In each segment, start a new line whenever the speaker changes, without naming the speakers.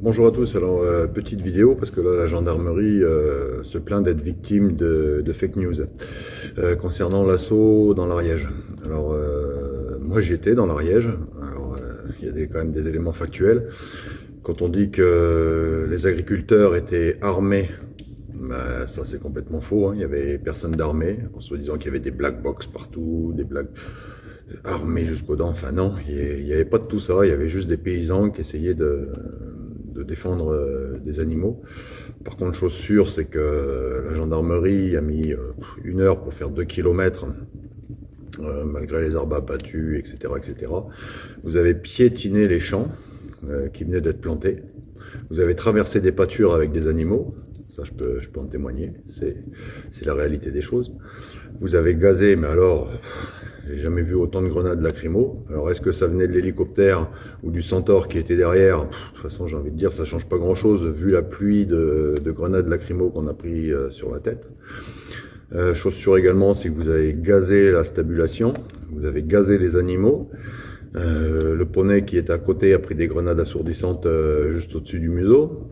Bonjour à tous, alors petite vidéo parce que là la gendarmerie se plaint d'être victime de fake news concernant l'assaut dans l'Ariège. Alors moi j'y étais dans l'Ariège, alors il y a quand même des éléments factuels. Quand on dit que les agriculteurs étaient armés, bah, ça c'est complètement faux, hein. Il y avait personne d'armé, en se disant qu'il y avait des black box partout, des black armés jusqu'aux dents, enfin non, il n'y avait pas de tout ça, il y avait juste des paysans qui essayaient de défendre des animaux. Par contre, chose sûre, c'est que la gendarmerie a mis 1 heure pour faire 2 kilomètres, malgré les arbres abattus, etc., etc. Vous avez piétiné les champs qui venaient d'être plantés. Vous avez traversé des pâtures avec des animaux. Ça, je peux en témoigner. C'est la réalité des choses. Vous avez gazé, mais alors, j'ai jamais vu autant de grenades lacrymo. Alors, est-ce que ça venait de l'hélicoptère ou du Centaure qui était derrière? De toute façon, j'ai envie de dire, ça change pas grand-chose vu la pluie de grenades lacrymo qu'on a pris sur la tête. Chose sûre également, c'est que vous avez gazé la stabulation, vous avez gazé les animaux. Le poney qui est à côté a pris des grenades assourdissantes juste au-dessus du museau.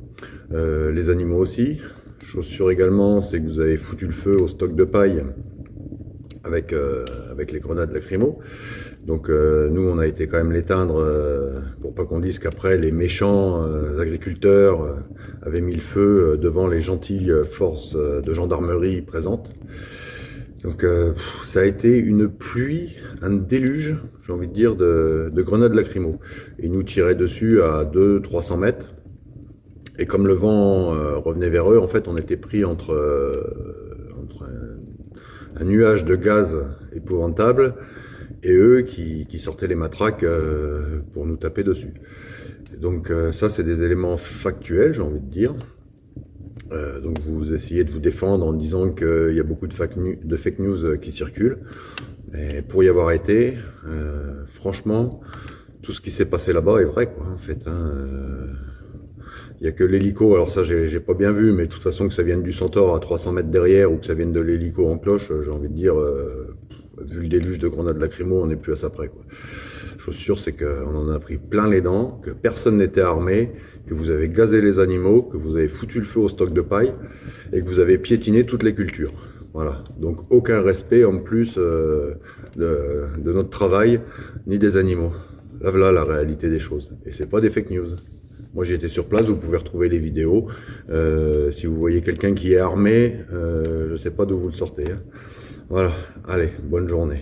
Les animaux aussi. Chose sûre également, c'est que vous avez foutu le feu au stock de paille avec les grenades lacrymo. Donc nous, on a été quand même l'éteindre pour pas qu'on dise qu'après les méchants agriculteurs avaient mis le feu devant les gentilles forces de gendarmerie présentes. Donc ça a été une pluie, un déluge, j'ai envie de dire, de grenades lacrymo. Et ils nous tiraient dessus à 200-300 mètres. Et comme le vent revenait vers eux, en fait, on était pris entre un nuage de gaz épouvantable et eux qui sortaient les matraques pour nous taper dessus. Donc ça, c'est des éléments factuels, j'ai envie de dire. Donc vous essayez de vous défendre en disant qu'il y a beaucoup de fake news qui circulent. Mais pour y avoir été, franchement, tout ce qui s'est passé là-bas est vrai, quoi, en fait. Il n'y a que l'hélico, alors ça j'ai pas bien vu, mais de toute façon que ça vienne du Centaure à 300 mètres derrière ou que ça vienne de l'hélico en cloche, j'ai envie de dire, vu le déluge de grenades lacrymo, on n'est plus à ça près, quoi. Chose sûre, c'est qu'on en a pris plein les dents, que personne n'était armé, que vous avez gazé les animaux, que vous avez foutu le feu au stock de paille et que vous avez piétiné toutes les cultures. Voilà, donc aucun respect en plus de notre travail ni des animaux. Là, voilà la réalité des choses. Et c'est pas des fake news. Moi j'ai été sur place, vous pouvez retrouver les vidéos. Si vous voyez quelqu'un qui est armé, je sais pas d'où vous le sortez, hein. Voilà, allez, bonne journée.